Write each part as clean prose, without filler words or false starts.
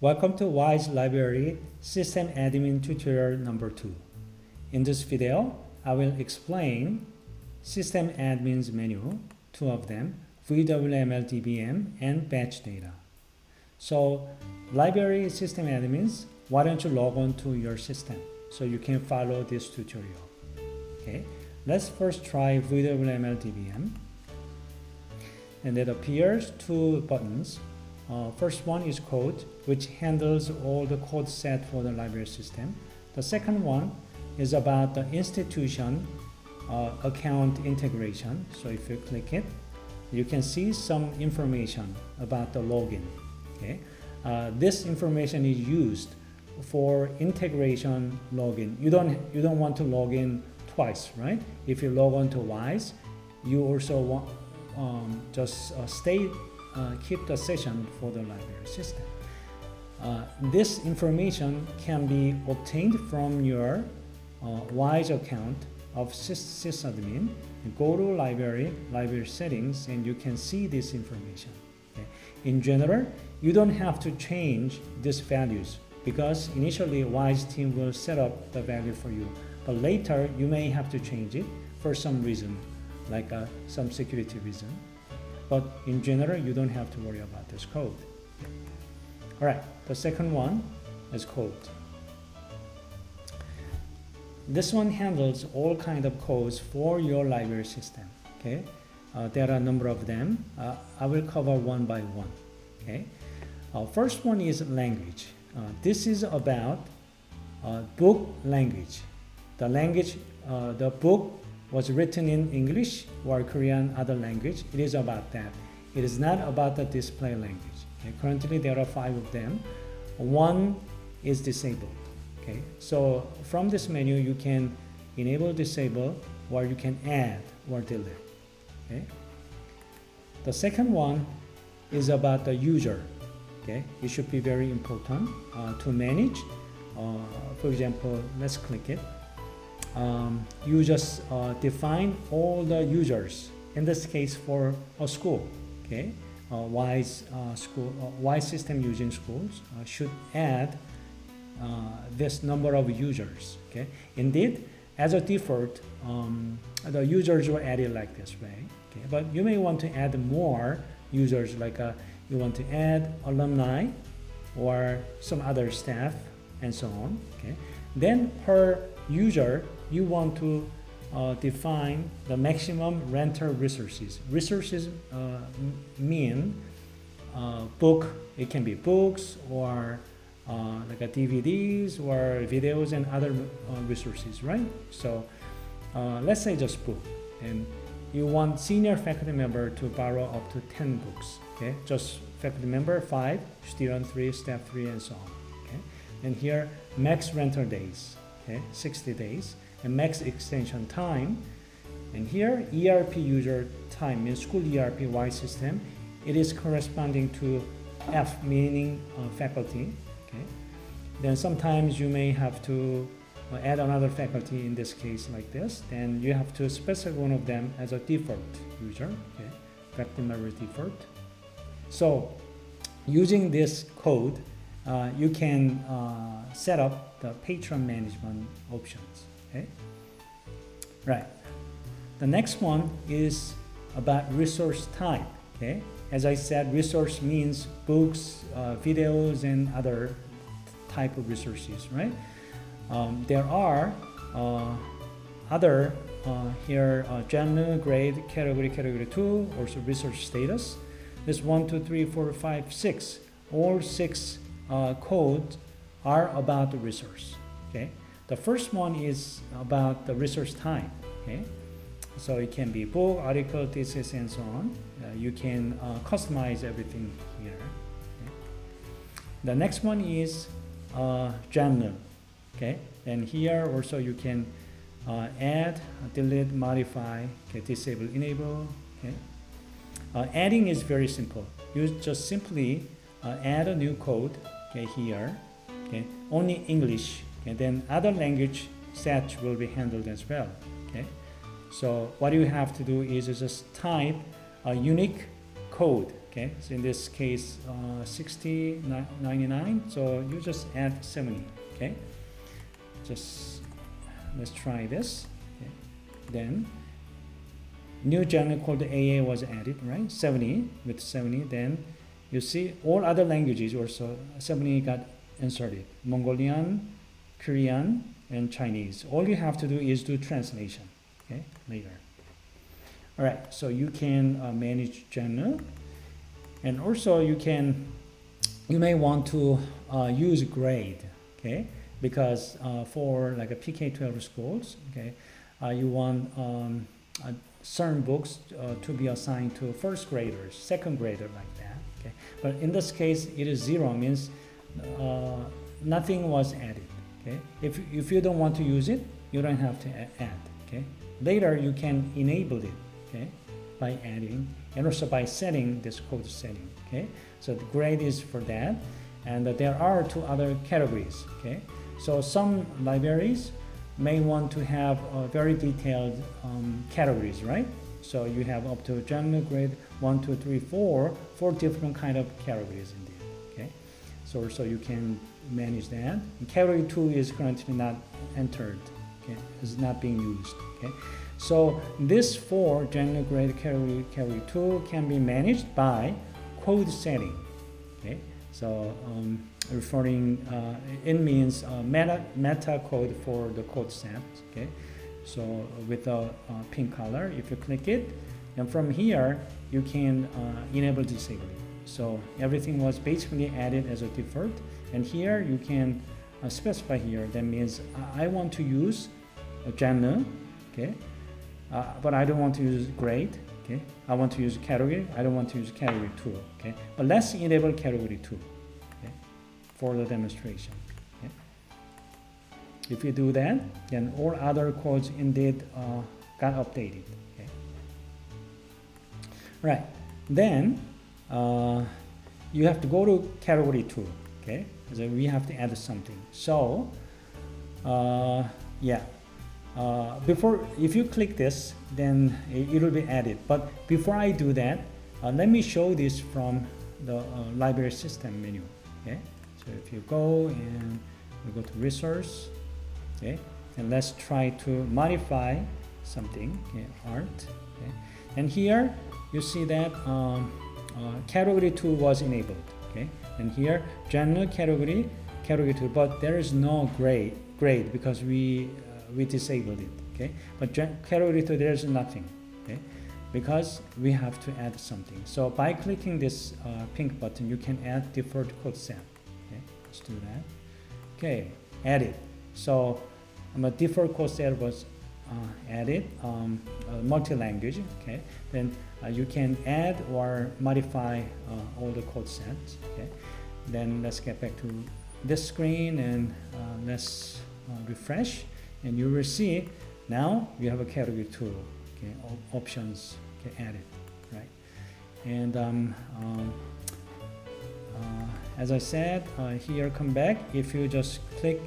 Welcome to WISE Library System Admin Tutorial number 2. In this video, I will explain System Admin's menu, two of them, WBLM DBM and batch data. So, Library System Admins, why don't you log on to your system so you can follow this tutorial. Okay, let's first try WBLM DBM. And it appears two buttons. First one is code, which handles all the code set for the library system. The second one is about the institution account integration. So if you click it, you can see some information about the login. Okay, this information is used for integration login. You don't want to log in twice, right? If you log on to WISE, you also want keep the session for the library system. This information can be obtained from your WISE account of sysadmin. Go to library settings, and you can see this information. Okay. In general, you don't have to change these values because initially WISE team will set up the value for you. But later, you may have to change it for some reason, like some security reason. But in general, you don't have to worry about this code. All right, the second one is code. This one handles all kinds of codes for your library system. Okay, there are a number of them. I will cover one by one. Okay, first one is language. This is about book language. The book was written in English or Korean, other language. It is about that. It is not about the display language. Okay? Currently, there are 5 of them. One is disabled. Okay, so from this menu, you can enable, disable, or you can add or delete. Okay, the second one is about the user. Okay, it should be very important to manage. For example, let's click it. You just define all the users, in this case for a school. Okay, WISE system using schools should add this number of users. Okay, indeed, as a default, the users were added like this way. Okay, but you may want to add more users, like you want to add alumni or some other staff and so on. Okay, then per user, you want to define the maximum rental resources. Resources mean book. It can be books or like a DVDs or videos and other resources, right? So let's say just book, and you want senior faculty member to borrow up to 10 books. Okay, just faculty member 5, student 3, staff 3, and so on. Okay, and here max rental days. Okay, 60 days, and max extension time. And here ERP user time means school ERP WISE system. It is corresponding to F, meaning faculty. Okay, then sometimes you may have to add another faculty, in this case like this. Then you have to specify one of them as a default user. Okay, faculty member default. So using this code, you can set up the patron management options. Okay, right. The next one is about resource type. Okay, as I said, resource means books, videos, and other type of resources. Right. There are other here genre, grade, category 2, also resource status. This 1, 2, 3, 4, 5, 6. All 6 codes are about the resource. Okay, the first one is about the resource type. Okay, so it can be book, article, thesis, and so on. You can customize everything here. Okay. The next one is genre. Okay, and here also you can add, delete, modify, okay, disable, enable. Okay, adding is very simple. You just simply add a new code. Okay, here. Okay, only English, and then other language sets will be handled as well. Okay, so what you have to do is just type a unique code. Okay, so in this case 60, 99, so you just add 70. Okay, just let's try this. Okay. Then new genre called AA was added, right? 70 with 70. Then you see all other languages also 70 got inserted. Mongolian, Korean, and Chinese. All you have to do is do translation. Okay, later. All right, so you can manage genre, and also you may want to use grade. Okay, because for like a PK-12 schools, okay, you want certain books to be assigned to first graders, second grader, like that. Okay, but in this case, it is 0, means nothing was added. Okay, if you don't want to use it, you don't have to add. Okay, later you can enable it. Okay, by adding and also by setting this code setting. Okay, so the grade is for that, and there are 2 other categories. Okay, so some libraries may want to have very detailed categories, right? So you have up to genre grade 1, 2, 3, 4 different kind of categories indeed. Okay, so you can manage that. And category 2 is currently not entered. Okay, is not being used. Okay, so this 4 genre grade category 2 can be managed by code setting. Okay, so referring it means meta code for the code set. Okay, so with the pink color, if you click it, and from here you can enable disable it. So everything was basically added as a default, and here you can specify here. That means I want to use a genre. Okay, but I don't want to use grade. Okay, I want to use category. I don't want to use category 2. Okay, but let's enable category 2. Okay, for the demonstration. Okay, if you do that, then all other codes indeed got updated. Okay, right. Then you have to go to category 2. Okay, so we have to add something. So yeah. Before, if you click this, then it will be added. But before I do that, let me show this from the library system menu. Okay, so if you go and we go to resource, okay, and let's try to modify something. Okay, art. Okay, and here you see that category 2 was enabled. Okay, and here genre category 2, but there is no grade because we disabled it. Okay, but category 2 there's nothing. Okay, because we have to add something. So by clicking this pink button, you can add default code set. Okay, let's do that. Okay, added. So a default code set was added, multi-language. Okay, then you can add or modify all the code sets. Okay, then let's get back to this screen and let's refresh. And you will see now you have a category 2, okay, options, okay, added, right? And as I said, here come back. If you just click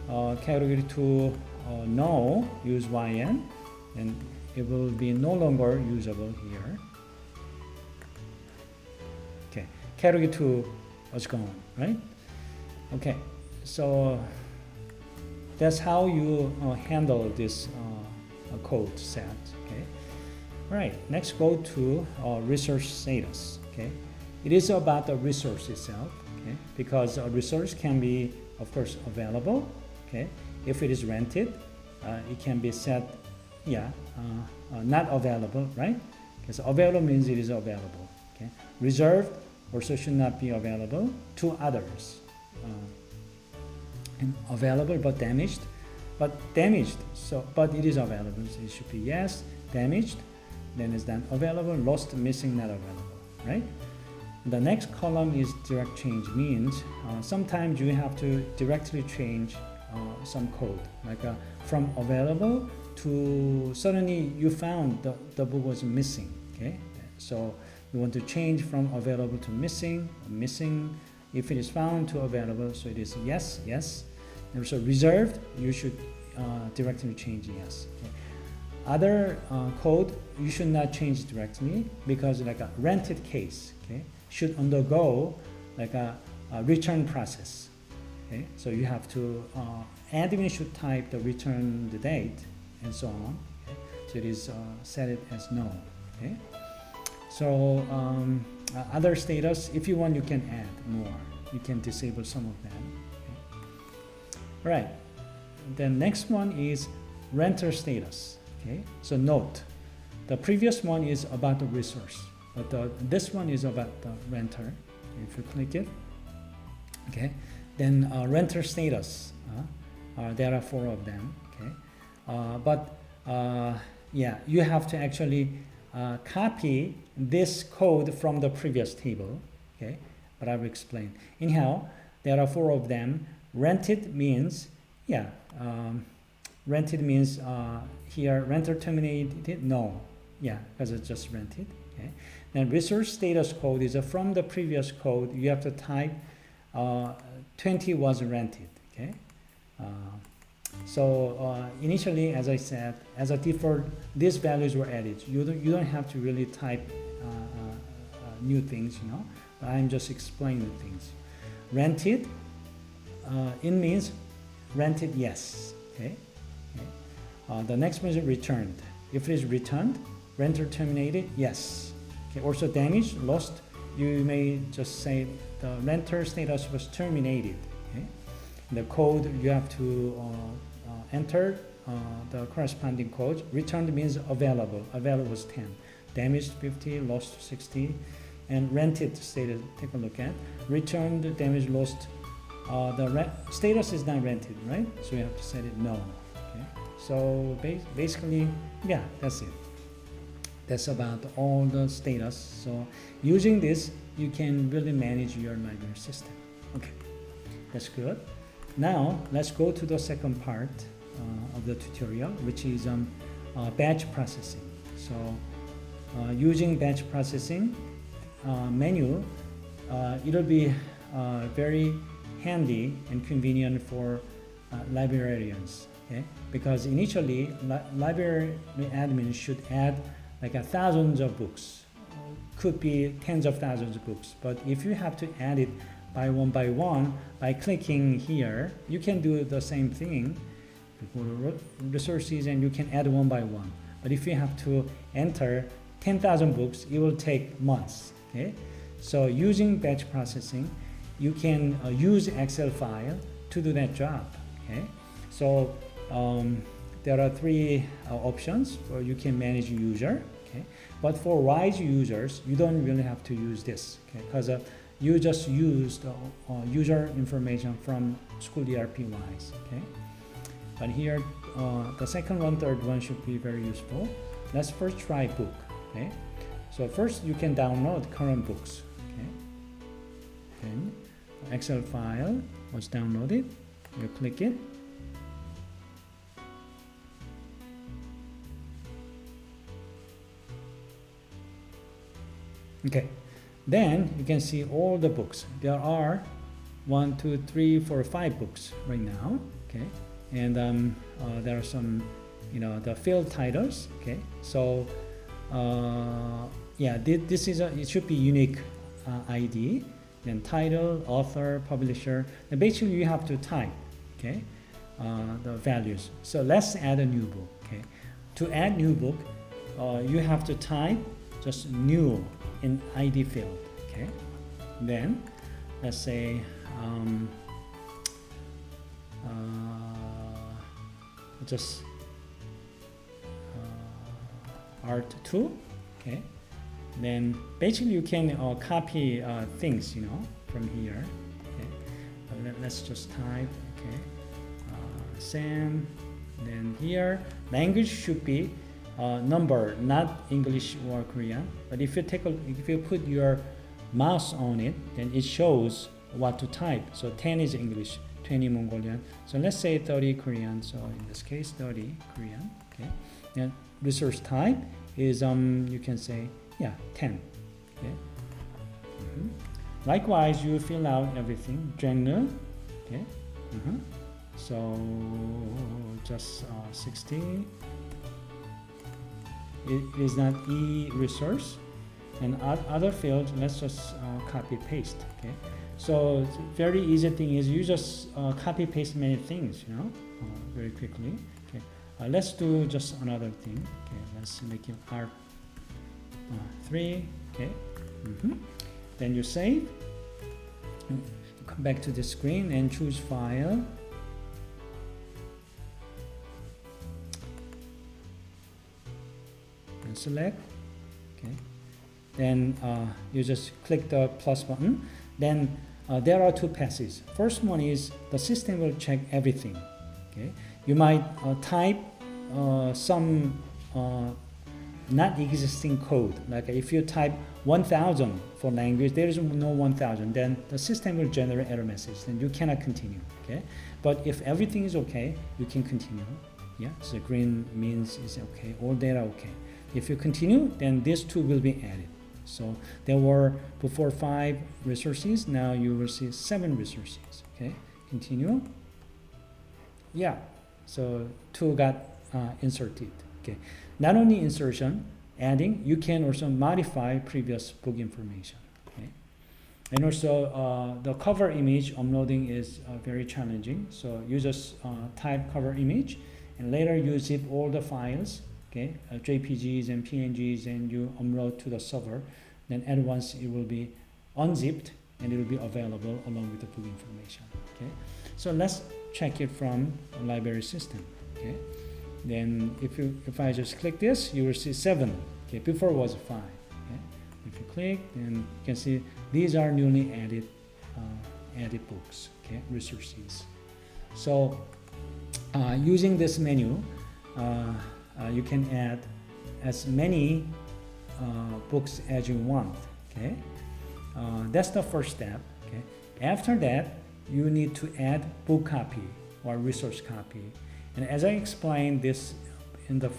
category 2 no, use YN, and it will be no longer usable here. Okay, category 2 was gone, right? Okay, so that's how you handle this code set. Okay. Right. Next, go to resource status. Okay. It is about the resource itself. Okay. Because a resource can be, of course, available. Okay. If it is rented, it can be set. Yeah. Not available. Right. Because available means it is available. Okay. Reserved also should not be available to others. And available but damaged, so but it is available, so it should be yes. Damaged, then it's not available. Lost, missing, not available, right? The next column is direct change, means sometimes you have to directly change some code, like from available to suddenly you found the book was missing. Okay, so you want to change from available to missing. If it is found to available, so it is yes, yes. And so reserved, you should directly change yes. Okay. Other code, you should not change directly, because like a rented case, okay, should undergo like a return process. Okay, so you have to admin should type the return the date and so on. Okay? So it is set it as no. Okay, so other status, if you want, you can add more. You can disable some of them. Okay? All right. The next one is renter status. Okay, so note, the previous one is about the resource, but this one is about the renter. If you click it, okay, then renter status. There are 4 of them. Okay, but yeah, you have to actually copy this code from the previous table. Okay, but I will explain. Anyhow, there are 4 of them. Rented means, yeah, rented means here renter terminated. No, yeah, because it's just rented. Okay, then resource status code is from the previous code. You have to type 20 was rented. Okay, so initially, as I said, as a default, these values were added. You don't have to really type new things, you know. I'm just explaining things. Rented, it means rented yes. Okay. The next one is returned. If it is returned, renter terminated yes. Okay. Also damaged, lost, you may just say the renter status was terminated. Okay. The code you have to enter the corresponding code. Returned means available. Available was 10. Damaged 50, lost 60, and rented status. Take a look at returned, damaged, lost. The status is not rented, right? So you have to set it no. Okay. So basically, yeah, that's it. That's about all the status. So using this, you can really manage your library system. Okay, that's good. Now let's go to the second part of the tutorial, which is batch processing. So using batch processing menu, it'll be very handy and convenient for librarians. Okay, because initially library admin should add like thousands of books, could be tens of thousands of books. But if you have to add it by one, by clicking here, you can do the same thing. You go to resources and you can add one by one. But if you have to enter 10,000 books, it will take months. Okay, so using batch processing, you can use Excel file to do that job. Okay, so there are 3 options where you can manage user. Okay, but for wise users, you don't really have to use this. Okay, because you just use the user information from school ERP wise. Okay, but here the second one, third one should be very useful. Let's first try book. Okay, so first you can download current books. Okay, then Excel file was downloaded. You click it. Okay, then you can see all the books. There are 1, 2, 3, 4, 5 books right now. Okay, and there are some, you know, the field titles. Okay, so yeah, this is it should be unique ID. Then title, author, publisher. And basically, you have to type. Okay, the values. So let's add a new book. Okay, to add new book, you have to type just new in ID field. Okay, then let's say just art 2. Okay, then basically you can copy things, you know, from here. Okay, let's just type. Okay, Sam. Then here language should be number, not English or Korean. But if you put your mouse on it, then it shows what to type. So 10 is English, 20 Mongolian. So let's say 30 Korean. So in this case, 30 Korean. Okay. Then resource type is you can say 10. Okay. Likewise, you fill out everything. Genre. Okay. So just 60. It is not e-resource. And other fields, let's just copy paste. Okay. So very easy thing is you just copy paste many things, very quickly. Okay. Let's do just another thing. Okay. Let's make it R3. Okay. Then you save. Come back to the screen and choose File. And select. Okay. Then you just click the plus button. Then there are two passes. First one is the system will check everything. Okay. You might type some not existing code. Like if you type 1000 for language, there is no 1000, then the system will generate error message, then you cannot continue. Okay. But if everything is okay, you can continue. Yeah. So green means it's okay, all data okay. If you continue, then these two will be added. So there were before 5 resources, now you will see 7 resources. Okay, continue. Yeah, so 2 got inserted. Okay, not only insertion, adding, you can also modify previous book information. Okay, and also the cover image uploading is very challenging. So you just type cover image, and later you zip all the files. Okay, JPGs and PNGs, and you upload to the server. Then at once it will be unzipped and it will be available along with the book information. Okay, so let's check it from a library system. Okay, then if I just click this, you will see 7. Okay, before was 5. Okay, if you click, then you can see these are newly added books. Okay, resources. So using this menu. You can add as many books as you want. Okay, that's the first step. Okay, after that you need to add book copy or resource copy, and as I explained this in the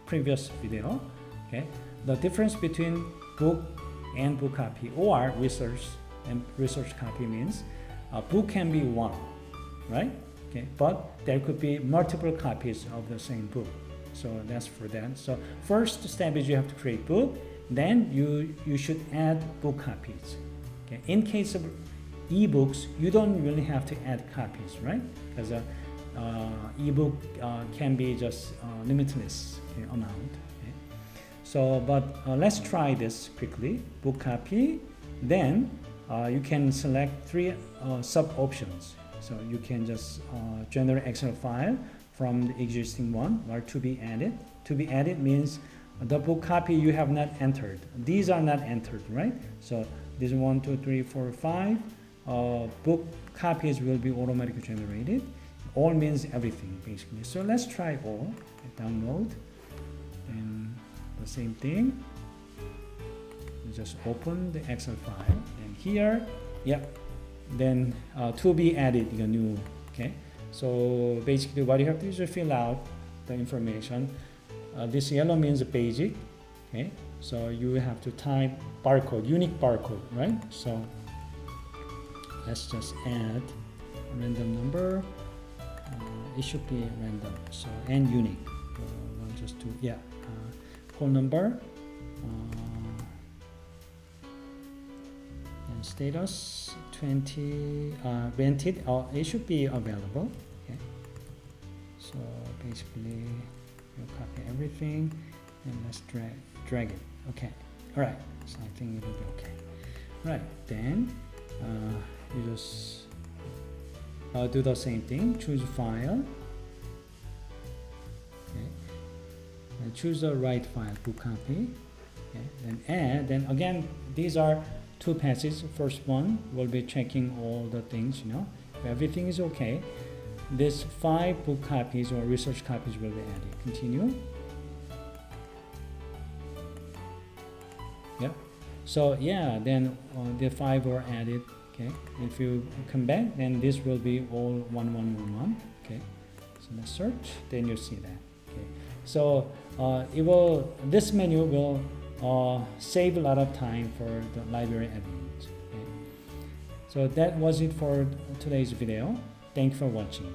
previous video, okay, the difference between book and book copy or resource and resource copy means a book can be one, right? Okay, but there could be multiple copies of the same book. So that's for that. So first step is you have to create book. Then you should add book copies. Okay. In case of ebooks, you don't really have to add copies, right? Because ebook can be just limitless amount. Okay. So, but let's try this quickly. Book copy. Then you can select 3 sub options. So you can just generate Excel file from the existing one or to be added. To be added means the book copy you have not entered. These are not entered, right? So this 1, 2, 3, 4, 5 book copies will be automatically generated. All means everything basically. So let's try all. Download and the same thing. You just open the Excel file and here, yep. Then to be added, you new. Okay. So basically what you have to do is fill out the information. This yellow means basic. Okay, so you have to type barcode, unique barcode, right? So let's just add a random number. It should be random. So and unique. We'll just do whole number and status 20 rented. It should be available. Okay. So basically. Copy everything and let's drag it. Okay, all right, so I think it will be okay. All right, then you just do the same thing. Choose file. Okay, and choose the right file, book copy. Okay, then add. Then again, these are 2 passes. First one will be checking all the things. If everything is okay. This 5 book copies or research copies will be added. Continue. Yep. So yeah, then the 5 were added. Okay. If you come back, then this will be all 1. Okay. So let's search. Then you see that. Okay. So this menu will save a lot of time for the library admins. Okay. So that was it for today's video. Thanks for watching.